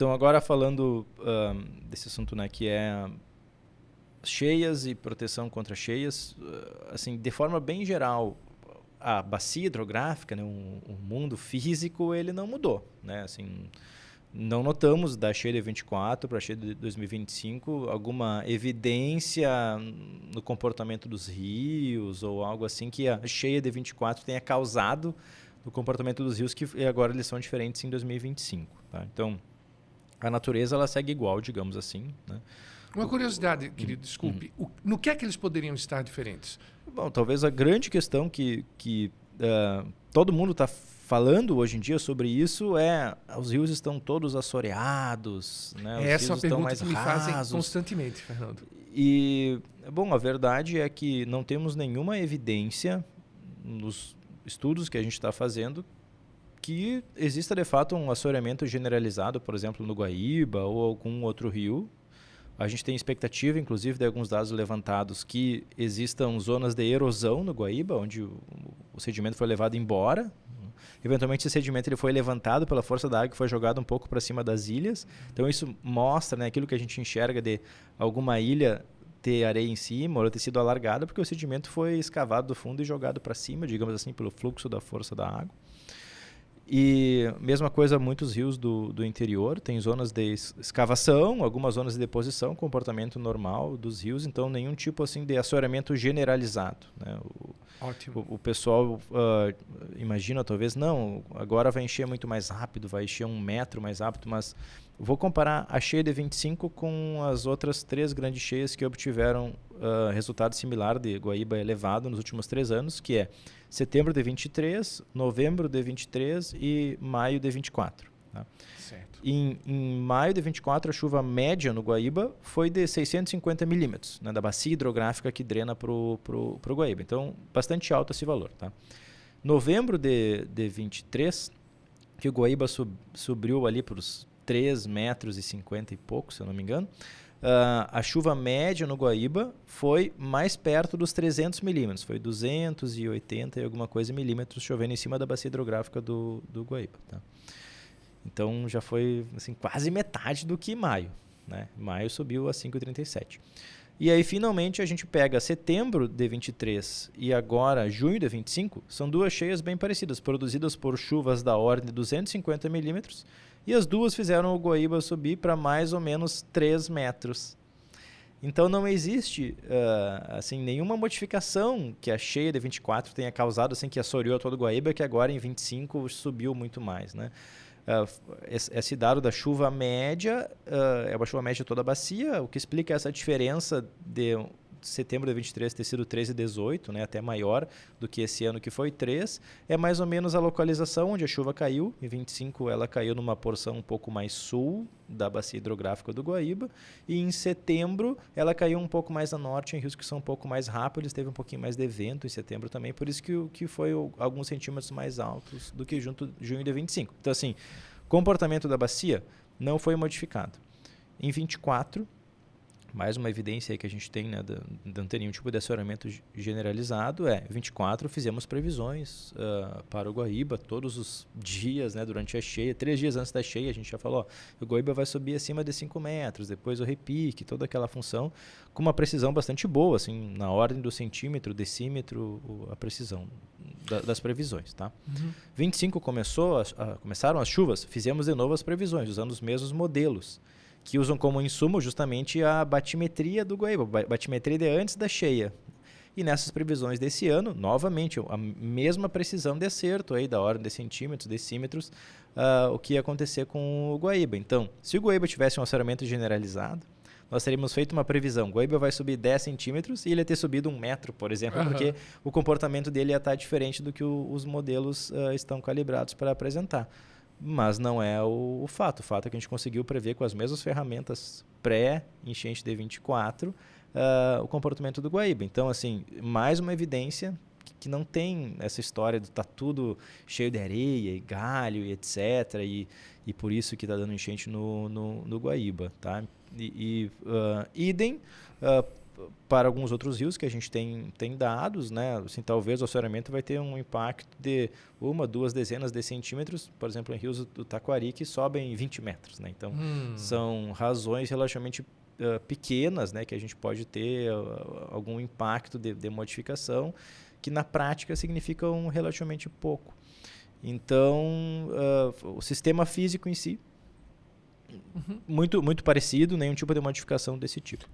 Então, agora falando desse assunto, né, que é cheias e proteção contra cheias, assim, de forma bem geral, a bacia hidrográfica, né, o mundo físico, ele não mudou, né? Assim, não notamos da cheia de 24 para a cheia de 2025 alguma evidência no comportamento dos rios ou algo assim que a cheia de 24 tenha causado no comportamento dos rios, que agora eles são diferentes em 2025. Tá? Então, a natureza ela segue igual, digamos assim. Né? Uma curiosidade, querido, desculpe. No que é que eles poderiam estar diferentes? Bom, talvez a grande questão que todo mundo está falando hoje em dia sobre isso é os rios estão todos assoreados, né? Os Essa é rios uma estão pergunta mais que me fazem rasos. constantemente, Fernando. E, bom, a verdade é que não temos nenhuma evidência nos estudos que a gente está fazendo que exista de fato um assoreamento generalizado, por exemplo, no Guaíba ou algum outro rio. A gente tem expectativa, inclusive, de alguns dados levantados que existam zonas de erosão no Guaíba, onde o sedimento foi levado embora. Eventualmente, esse sedimento ele foi levantado pela força da água e foi jogado um pouco para cima das ilhas. Então, isso mostra, né, aquilo que a gente enxerga de alguma ilha ter areia em cima ou ter sido alargada, porque o sedimento foi escavado do fundo e jogado para cima, digamos assim, pelo fluxo da força da água. E mesma coisa, muitos rios do interior, tem zonas de escavação, algumas zonas de deposição, comportamento normal dos rios, então nenhum tipo assim de assoreamento generalizado. Né? Ótimo. O pessoal imagina talvez, não, agora vai encher muito mais rápido, vai encher 1 metro mais rápido, mas vou comparar a cheia de 25 com as outras 3 grandes cheias que obtiveram resultado similar de Guaíba elevado nos últimos 3 anos, que é setembro de 23, novembro de 23 e maio de 24. Tá? Certo. Em maio de 24, a chuva média no Guaíba foi de 650 milímetros, né, da bacia hidrográfica que drena para o Guaíba. Então, bastante alto esse valor. Tá? Novembro de 23, que o Guaíba subiu ali para os 3 metros e 50 e pouco, se eu não me engano, a chuva média no Guaíba foi mais perto dos 300 milímetros, foi 280 e alguma coisa milímetros chovendo em cima da bacia hidrográfica do Guaíba. Tá? Então já foi assim, quase metade do que maio. Né? Maio subiu a 5,37. E aí finalmente a gente pega setembro de 23 e agora junho de 25, são 2 cheias bem parecidas, produzidas por chuvas da ordem de 250 milímetros, e as duas fizeram o Guaíba subir para mais ou menos 3 metros. Então não existe assim, nenhuma modificação que a cheia de 24 tenha causado, assim, que assoreou todo o Guaíba, que agora em 25 subiu muito mais. Né? Esse dado da chuva média é uma chuva média de toda a bacia, o que explica essa diferença de setembro de 23 ter sido 13,18, né, até maior do que esse ano que foi 3, é mais ou menos a localização onde a chuva caiu. Em 25 ela caiu numa porção um pouco mais sul da bacia hidrográfica do Guaíba, e em setembro ela caiu um pouco mais a norte, em rios que são um pouco mais rápidos, teve um pouquinho mais de vento em setembro também, por isso que foi alguns centímetros mais altos do que junho de 25. Então assim, comportamento da bacia não foi modificado. Em 24, mais uma evidência aí que a gente tem, né, de não ter nenhum tipo de assoreamento generalizado, 24 fizemos previsões para o Guaíba todos os dias, né, durante a cheia, 3 dias antes da cheia a gente já falou, o Guaíba vai subir acima de 5 metros, depois o repique, toda aquela função, com uma precisão bastante boa, assim, na ordem do centímetro, decímetro, a precisão das previsões. Tá? 25 começaram as chuvas, fizemos de novo as previsões, usando os mesmos modelos, que usam como insumo justamente a batimetria do Guaíba, batimetria de antes da cheia. E nessas previsões desse ano, novamente, a mesma precisão de acerto, aí, da ordem de centímetros, decímetros, o que ia acontecer com o Guaíba. Então, se o Guaíba tivesse um assoreamento generalizado, nós teríamos feito uma previsão, o Guaíba vai subir 10 centímetros e ele ia ter subido 1 metro, por exemplo, porque o comportamento dele ia estar diferente do que os modelos estão calibrados para apresentar. Mas não é o fato. O fato é que a gente conseguiu prever com as mesmas ferramentas pré-enchente de 24 o comportamento do Guaíba. Então, assim, mais uma evidência que não tem essa história de tá tudo cheio de areia e galho e etc. E por isso que está dando enchente no Guaíba. Tá? Idem para alguns outros rios que a gente tem dados, né? Assim, talvez o assoreamento vai ter um impacto de 1, 2 dezenas de centímetros, por exemplo, em rios do Taquari, que sobem 20 metros, né? Então, são razões relativamente pequenas, né? Que a gente pode ter algum impacto de modificação, que na prática significam relativamente pouco. Então, o sistema físico em si, muito, muito parecido, nenhum tipo de modificação desse tipo.